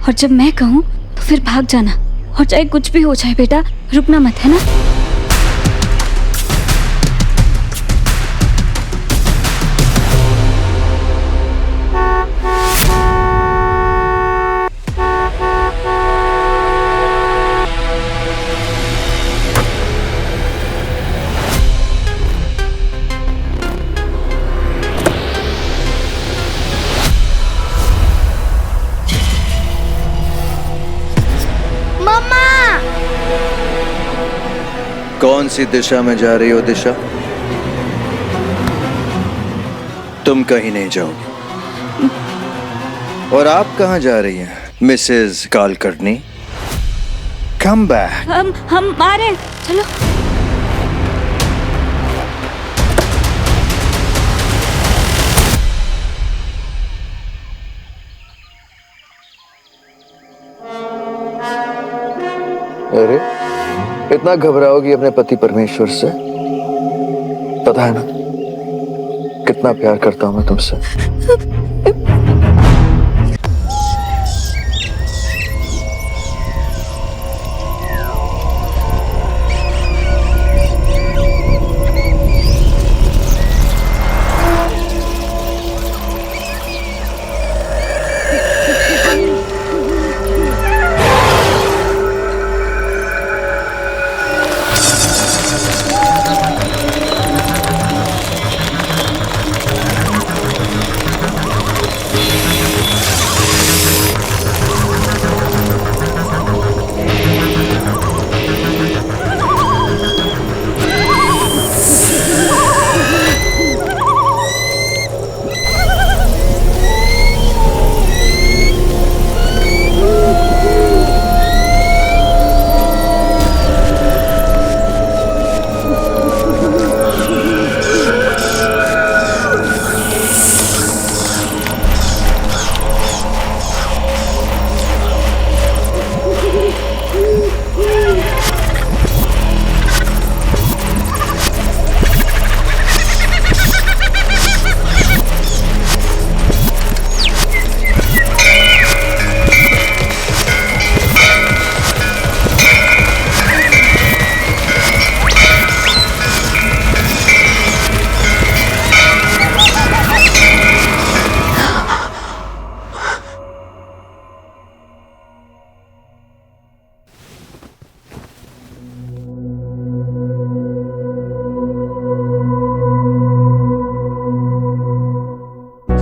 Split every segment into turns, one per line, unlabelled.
और जब मैं कहूँ तो फिर भाग जाना, और चाहे कुछ भी हो जाए बेटा, रुकना मत, है ना?
कौन सी दिशा में जा रही हो दिशा? तुम कहीं नहीं जाओगी। और आप कहां जा रही हैं मिसेस कालकर्णी? Come back.
हम आ रहे हैं, चलो।
अरे इतना घबराओगी अपने पति परमेश्वर से? पता है ना कितना प्यार करता हूं मैं तुमसे।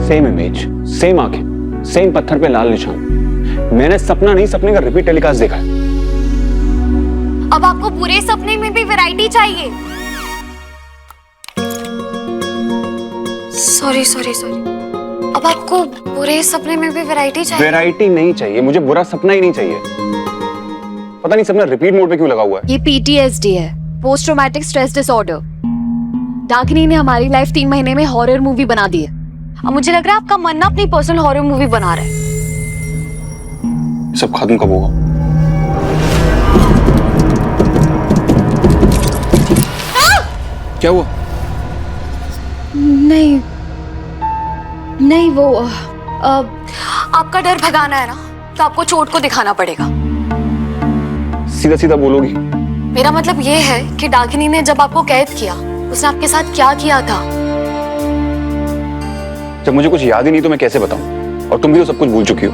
सेम इमेज, सेम आंखें, सेम पत्थर पे लाल निशान। मैंने सपना नहीं, सपने का रिपीट टेलीकास्ट देखा है।
अब आपको पूरे सपने में भी वैरायटी चाहिए? सॉरी सॉरी सॉरी, अब आपको पूरे सपने में भी वैरायटी चाहिए?
वैरायटी नहीं चाहिए, मुझे बुरा सपना ही नहीं चाहिए। पता नहीं सपना रिपीट मोड पे क्यों लगा हुआ है।
ये PTSD है, पोस्ट ट्रॉमेटिक स्ट्रेस डिसऑर्डर। डाकिनी ने हमारी लाइफ 3 महीने में हॉरर मूवी बना दी है। अब मुझे लग रहा है आपका मन ना अपनी पर्सनल हॉरर मूवी बना रहा है।
सब खत्म कब होगा? क्या हुआ?
नहीं नहीं, वो आपका डर भगाना है ना, तो आपको चोट को दिखाना पड़ेगा।
सीधा सीधा बोलोगी?
मेरा मतलब ये है कि डाकिनी ने जब आपको कैद किया, उसने आपके साथ क्या किया था?
जब मुझे कुछ याद ही नहीं तो मैं कैसे बताऊं? और तुम भी तो सब कुछ भूल चुकी हो।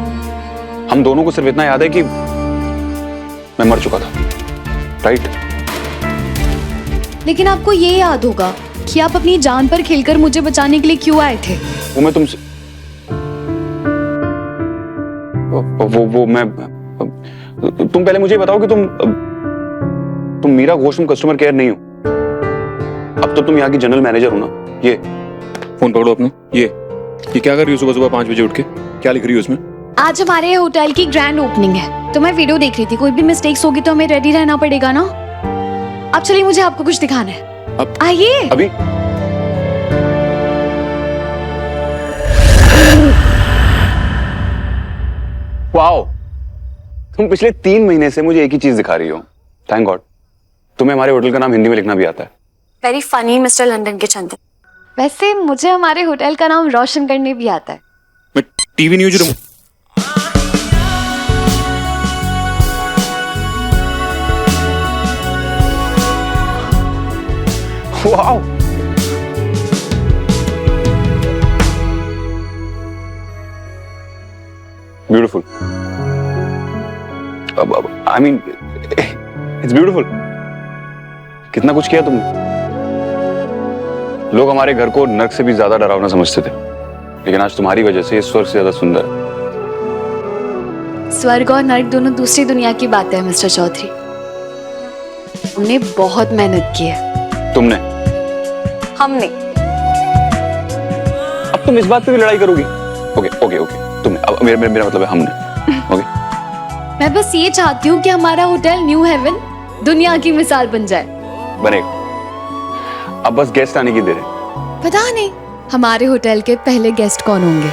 हम दोनों को सिर्फ इतना याद है कि मैं मर चुका था, राइट?
लेकिन आपको ये याद होगा कि आप अपनी जान पर खेलकर मुझे बचाने के लिए क्यों आए थे?
वो मैं तुमसे वो मैं तुम पहले मुझे बताओ कि तुम मीरा घोष, तुम कस्टमर केयर नहीं हो। अब तो तुम यहाँ की जनरल मैनेजर हो ना। ये फोन पकड़ो अपना। ये क्या कर रही हो सुबह सुबह 5 बजे उठ के? क्या लिख रही हो उसमें?
आज हमारे होटल की ग्रैंड ओपनिंग है, तो मैं वीडियो देख रही थी। कोई भी मिस्टेक्स होगी तो हमें रेडी रहना पड़ेगा ना। अब चलिए, मुझे आपको कुछ दिखाना है।
अब
आइए।
अभी वाओ, तुम पिछले 3 महीने से मुझे एक ही चीज दिखा रही हो। थैंक गॉड तुम्हें हमारे होटल का नाम हिंदी में लिखना भी आता है।
वेरी फनी मिस्टर लंदन के चंदन। वैसे मुझे हमारे होटल का नाम रोशन करने भी आता है।
मैं टीवी न्यूज वाओ, ब्यूटीफुल। अब आई मीन इट्स ब्यूटीफुल। कितना कुछ किया तुमने। लोग हमारे घर को नर्क से भी ज्यादा डरावना समझते थे, लेकिन आज तुम्हारी वजह से ये स्वर्ग से ज्यादा सुंदर है।
स्वर्ग और नर्क दोनों दूसरी दुनिया की बातें हैं मिस्टर चौधरी। हमने बहुत मेहनत की है।
तुमने?
हमने।
अब तुम इस बात पे भी लड़ाई करोगी? ओके ओके ओके, तुमने। अब मेरा मतलब है हमने। ओके।
मैं बस ये चाहती हूँ कि हमारा होटल न्यू हेवन दुनिया की मिसाल बन जाए।
बनेगा। अब बस गेस्ट आने की देर है।
पता नहीं हमारे होटल के पहले गेस्ट कौन होंगे।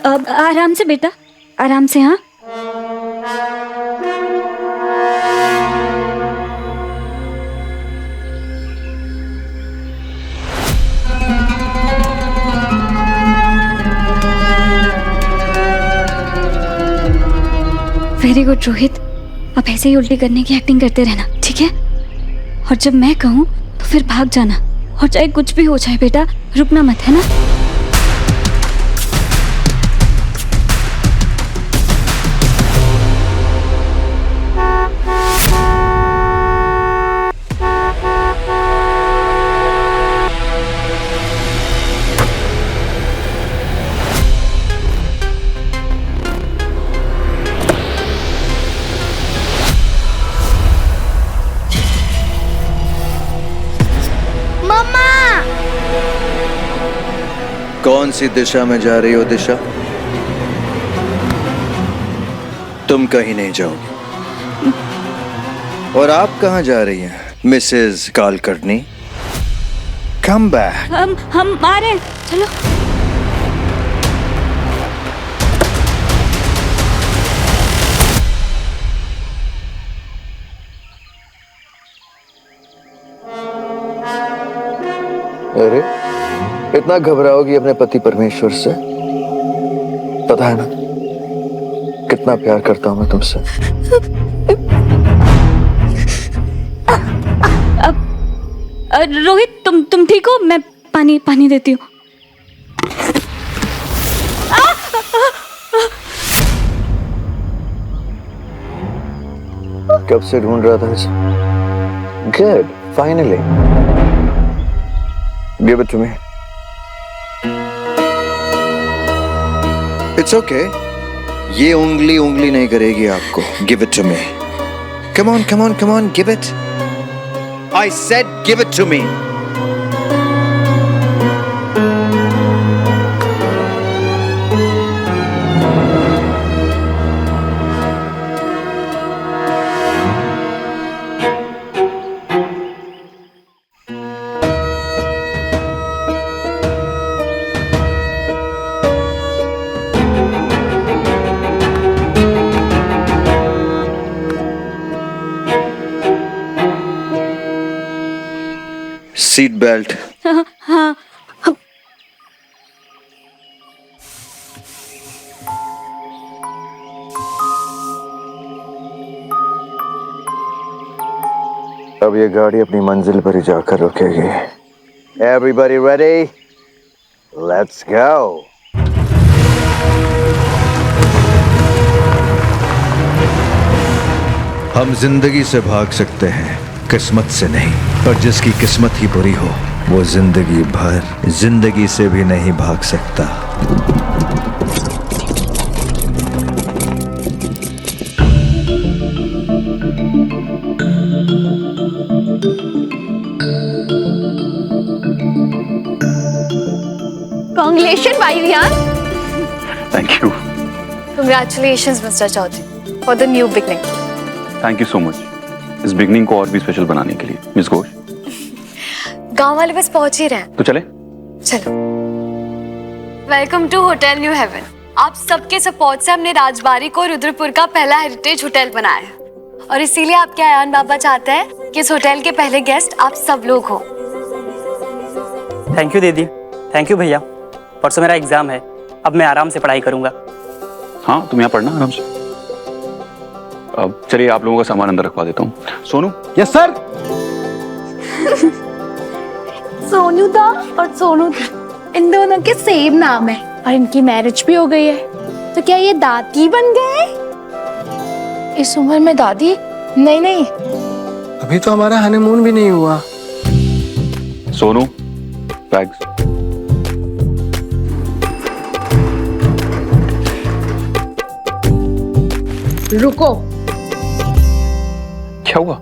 अब आराम से बेटा, आराम से। हाँ, वेरी गुड रोहित। अब ऐसे ही उल्टी करने की एक्टिंग करते रहना, ठीक है? और जब मैं कहूँ तो फिर भाग जाना, और चाहे कुछ भी हो जाए बेटा, रुकना मत, है ना?
कौन सी दिशा में जा रही हो दिशा? तुम कहीं नहीं जाओगी। और आप कहां जा रही हैं मिसेस कालकर्णी? Come back.
हम आ रहे हैं, चलो।
अरे इतना घबराओगी अपने पति परमेश्वर से? पता है ना कितना प्यार करता हूं मैं तुमसे।
रोहित, तुम ठीक हो? मैं पानी देती हूँ।
कब से ढूंढ रहा था इसे। Good, finally. Give it to me. It's okay, ये उंगली नहीं करेगी आपको। Give it to me. Come on come on come on, give it. I said give it to me. Seat belt.
हाँ।
अब ये गाड़ी अपनी मंजिल पर ही जाकर रुकेगी। Everybody ready? Let's go.
हम जिंदगी से भाग सकते हैं, किस्मत से नहीं। पर जिसकी किस्मत ही बुरी हो, वो जिंदगी भर जिंदगी से भी नहीं भाग सकता।
Congratulations, भाई Riyan.
Thank you.
Congratulations, Mr. Chaudhary, for the new beginning.
Thank you so much इस बिगनिंग को और भी स्पेशल बनाने के लिए। मिस घोष,
गांव वाले बस पहुंच ही रहे हैं।
तो चले?
चलो। Welcome to hotel New Haven. आप सबके सपोर्ट से हमने राजबाड़ी को रुद्रपुर का पहला हेरिटेज होटल बनाया है, और इसीलिए आपके आयान बाबा चाहते हैं कि इस होटल के पहले गेस्ट आप सब लोग हो।
थैंक यू दीदी। थैंक यू भैया। परसों मेरा एग्जाम है, अब मैं आराम से पढ़ाई करूंगा।
हाँ, तुम यहाँ पढ़ना आराम से। अब चलिए, आप लोगों का सामान अंदर रखवा देता हूँ। सोनू।
Yes sir.
सोनू दा और सोनू दी, इन दोनों के सेम नाम है और इनकी मैरिज भी हो गई है, तो क्या ये दादी बन गए? इस उम्र में दादी? नहीं नहीं,
अभी तो हमारा हनीमून भी नहीं हुआ।
सोनू, बैग्स।
रुको,
क्या हुआ?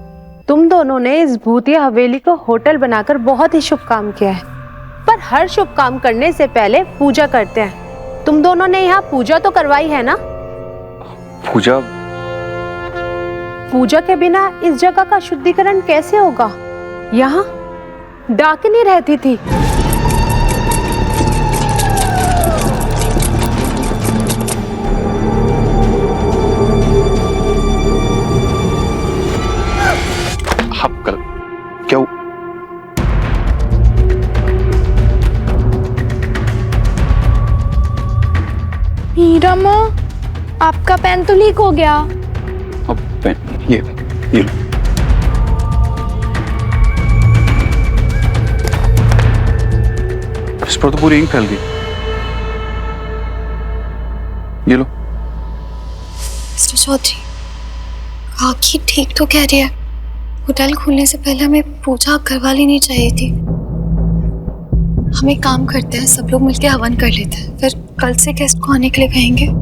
तुम दोनों ने इस भूतिया हवेली को होटल बनाकर बहुत ही शुभ काम किया है, पर हर शुभ काम करने से पहले पूजा करते हैं। तुम दोनों ने यहाँ पूजा तो करवाई है ना?
पूजा?
पूजा के बिना इस जगह का शुद्धिकरण कैसे होगा? यहाँ डाकिनी रहती थी।
आप कल क्या हुआ?
मीरा माँ, आपका पेन तो लीक हो गया।
अब पेन, ये लो। इस पर तो पूरी इंक फैल गई। ये लो।
मिस्टर चौधरी, आखिर ठीक तो कह रही है। होटल खुलने से पहले हमें पूजा करवा लेनी चाहिए थी। हम एक काम करते हैं, सब लोग मिलकर हवन कर लेते हैं, फिर कल से गेस्ट को आने के लिए कहेंगे।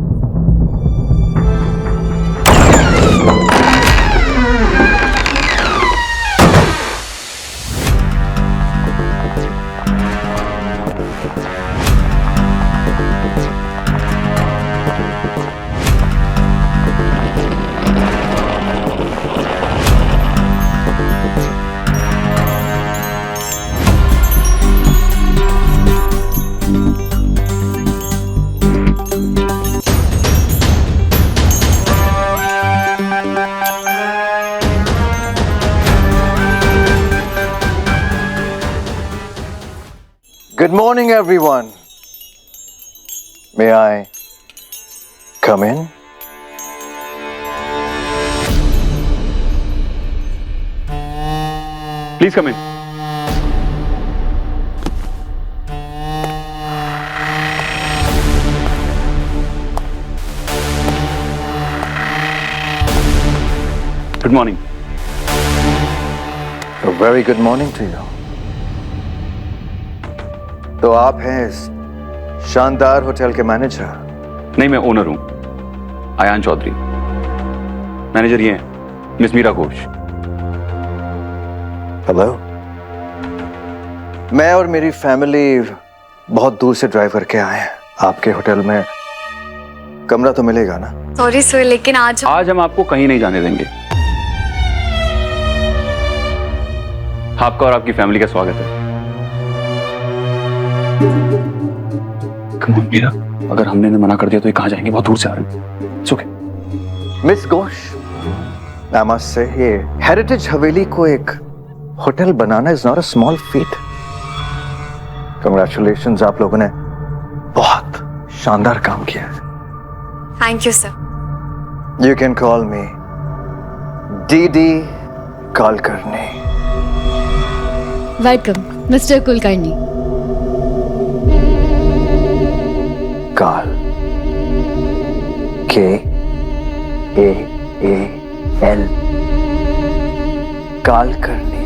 Good morning, everyone. May I come in?
Please come in. Good morning.
A very good morning to you. तो आप हैं इस शानदार होटल के मैनेजर?
नहीं, मैं ओनर हूं, आयान चौधरी। मैनेजर ये हैं, मिस मीरा घोष।
हेलो। मैं और मेरी फैमिली बहुत दूर से ड्राइव करके आए हैं। आपके होटल में कमरा तो मिलेगा ना?
सॉरी सर, लेकिन आज
हम आपको कहीं नहीं जाने देंगे। आपका और आपकी फैमिली का स्वागत है। Come on, मीरा, अगर हमने इन्हें मना कर दिया तो ये कहाँ जाएंगे? बहुत दूर से आ रहे हैं। It's okay.
Miss Ghosh, I must say, ये हेरिटेज हवेली को एक hotel banana is not a small feet. Congratulations, आप लोगों ने बहुत शानदार काम किया है।
Thank you sir.
You can call me DD Kulkarni.
Welcome mister Kulkarni.
काल, KAAL, कुलकर्णी।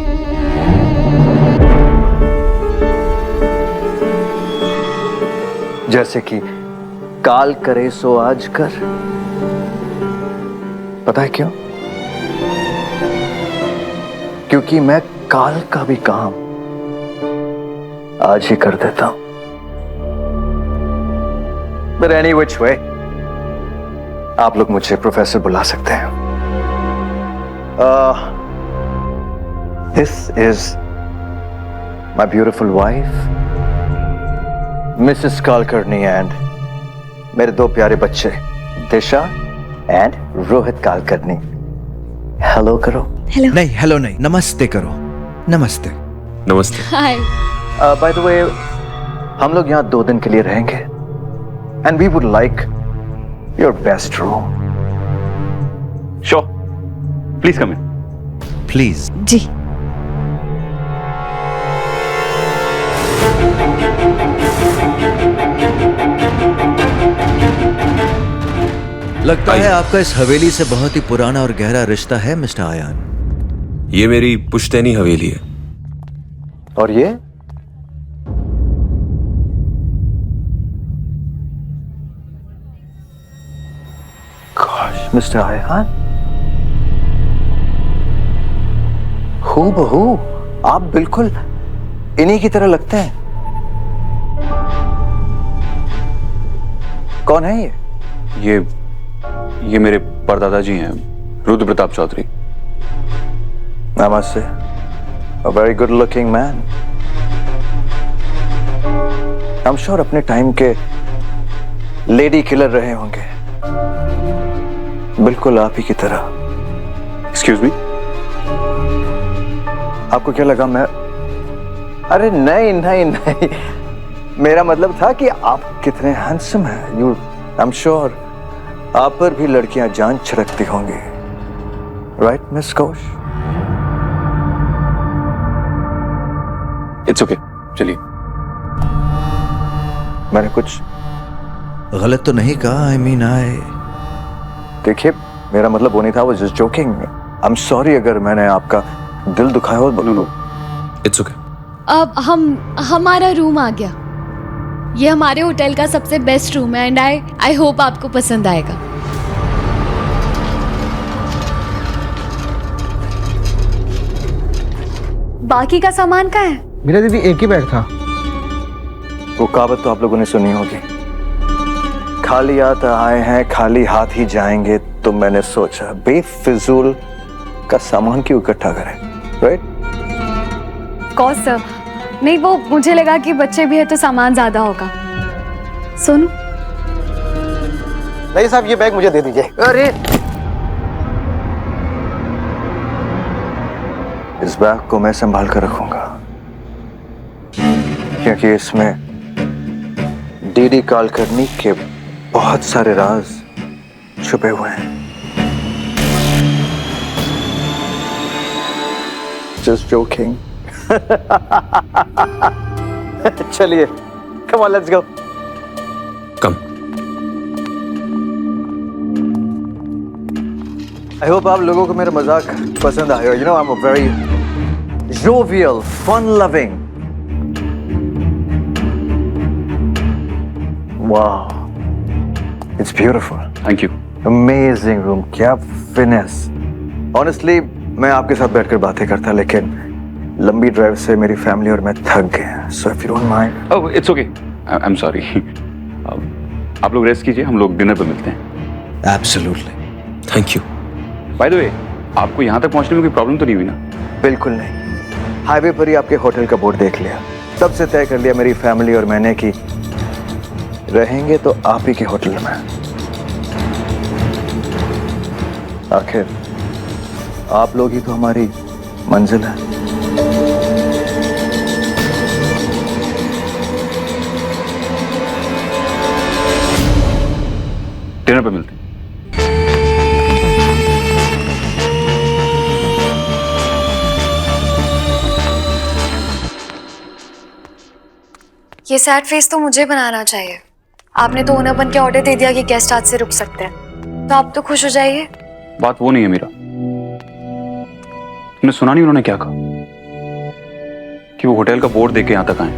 जैसे कि काल करे सो आज कर। पता है क्यों? क्योंकि मैं काल का भी काम आज ही कर देता हूं। But any which way, आप लोग मुझे प्रोफेसर बुला सकते हैं। This is my beautiful wife, Mrs. Kulkarni, and मेरे दो प्यारे बच्चे, दिशा and रोहित कुलकर्णी। हेलो करो।
हेलो।
नहीं हेलो नहीं, नमस्ते करो। नमस्ते।
नमस्ते।
हाय।
बाय द वे, हम लोग यहाँ 2 दिन के लिए रहेंगे and we would like your best room.
Sure, please come in.
Please.
जी.
लगता है आपका इस हवेली से बहुत ही पुराना और गहरा रिश्ता है मिस्टर आयान.
ये मेरी पुश्तैनी हवेली है.
और ये मिस्टर आयान, हूबहू आप बिल्कुल इन्हीं की तरह लगते हैं. कौन है ये?
ये मेरे परदादा जी हैं, रुद्र प्रताप चौधरी.
नमस्ते. A very good looking man. I'm sure अपने टाइम के लेडी किलर रहे होंगे, बिल्कुल आप ही की तरह.
Excuse me.
आपको क्या लगा मैं? अरे नहीं नहीं नहीं, मेरा मतलब था कि आप कितने हैंडसम हैं. यू, आई एम श्योर आप पर भी लड़कियां जान छिड़कती होंगी, राइट मिस कौश?
इट्स ओके, चलिए.
मैंने कुछ
गलत तो नहीं कहा? आई मीन
देखिए, मेरा मतलब वो नहीं था. वो just joking. I am sorry अगर मैंने आपका दिल दुखाया हो.
No no,
it's okay.
अब हमारा रूम आ गया. ये हमारे होटल का सबसे बेस्ट रूम है एंड आई होप आपको पसंद आएगा. बाकी का सामान कहाँ है?
मेरा दीदी एक ही बैग था.
वो कहावत तो आप लोगों ने सुनी होगी, खाली हाथ आए हैं खाली हाथ ही जाएंगे. तो मैंने सोचा बेफिजूल का सामान क्यों इकट्ठा करें, राइट?
कौस सर, नहीं वो मुझे लगा कि बच्चे भी है तो सामान ज्यादा होगा. सोनू.
नहीं साहब, ये बैग मुझे दे दीजिए.
अरे इस बैग को मैं संभाल कर रखूंगा, क्योंकि इसमें डीडी कालकर्णी के बहुत सारे राज छुपे हुए हैं. Just joking. चलिए, come on, let's go.
Come.
I hope आप लोगों को मेरा मजाक पसंद आया. You know, I am a very jovial, fun-loving. Wow, it's beautiful.
Thank you.
Amazing room. क्या finesse. Honestly, मैं आपके साथ बैठकर बातें करता, लेकिन लंबी ड्राइव से मेरी फैमिली और मैं थक गए. So if you don't mind.
Oh, it's okay. I am sorry. आप लोग रेस्ट कीजिए, हम लोग डिनर पे मिलते हैं.
Absolutely.
Thank you.
By the way, आपको यहाँ तक पहुँचने में कोई प्रॉब्लम तो नहीं हुई ना?
बिल्कुल नहीं. हाईवे पर ही आपके होटल का बोर्ड देख लिया, तब से तय कर लिया मेरी फैमिली और मैंने कि रहेंगे तो आप ही के होटल में. आखिर आप लोग ही तो हमारी मंजिल है.
डिनर पे मिलते हैं.
ये सैड फेस तो मुझे बनाना चाहिए. आपने तो ओनर बन के ऑर्डर दे दिया कि गेस्ट आज से रुक सकते हैं, तो आप तो खुश हो जाइए.
बात वो नहीं है मीरा. तुमने सुना नहीं उन्होंने क्या कहा? कि वो होटल का बोर्ड देख के यहाँ तक आए.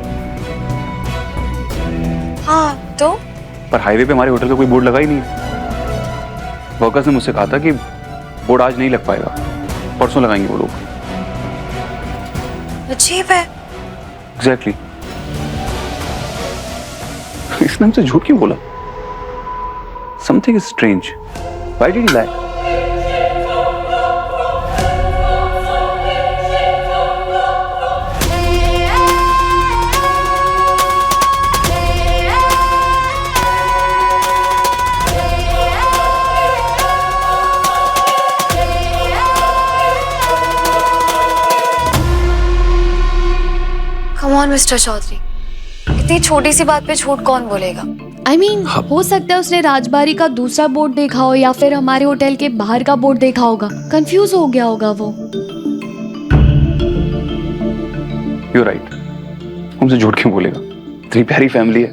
हाँ तो?
पर हाईवे पे हमारे होटल का कोई बोर्ड लगा ही नहीं है. वर्कर्स ने मुझसे कहा था कि बोर्ड आज नहीं लग पाएगा, परसों लगाएंगे वो लोग.
अजीब है.
एग्जैक्टली. इसने हमसे झूठ क्यों बोला? Something is strange. Why did he lie?
Come on mister Chaudhary, इतनी छोटी सी बात पे झूठ कौन बोलेगा?
I mean, हो सकता है उसने राजबारी का दूसरा बोर्ड देखा हो या फिर हमारे होटल के बाहर का बोर्ड देखा होगा, कंफ्यूज हो गया होगा वो।
You're right. हमसे झूठ क्यों बोलेगा? इतनी प्यारी फैमिली है,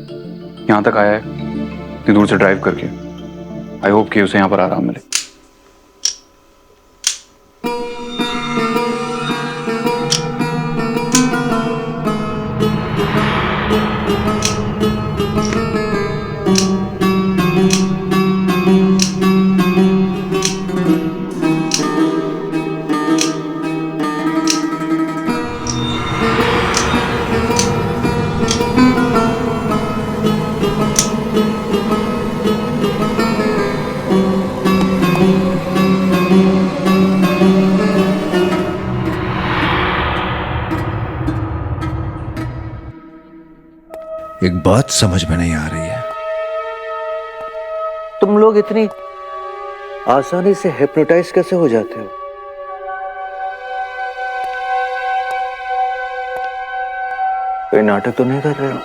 यहाँ तक आया है इतनी दूर से ड्राइव करके। आई होप कि उसे यहाँ पर आराम मिले।
एक बात समझ में नहीं आ रही है।
तुम लोग इतनी आसानी से हिप्नोटाइज कैसे हो जाते हो? कोई नाटक तो नहीं कर रहे हो?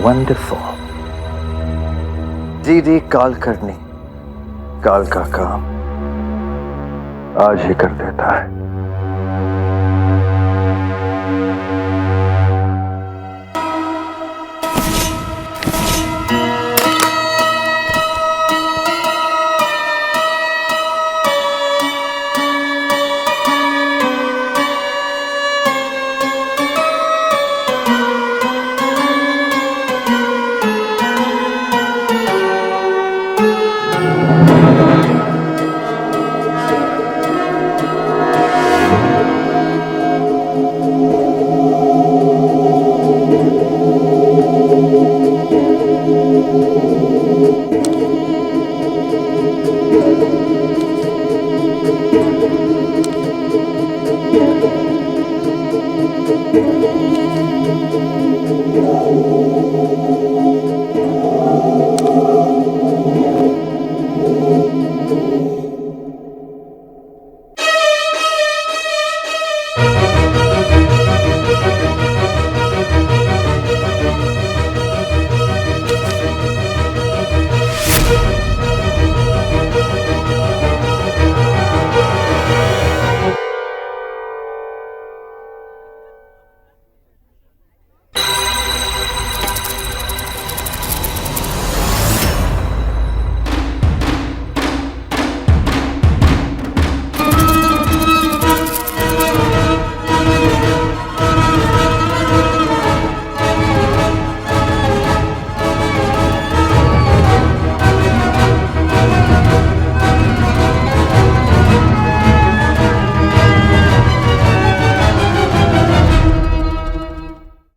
वंडरफुल। दीदी काल करनी, काल का काम आज ही कर देता है।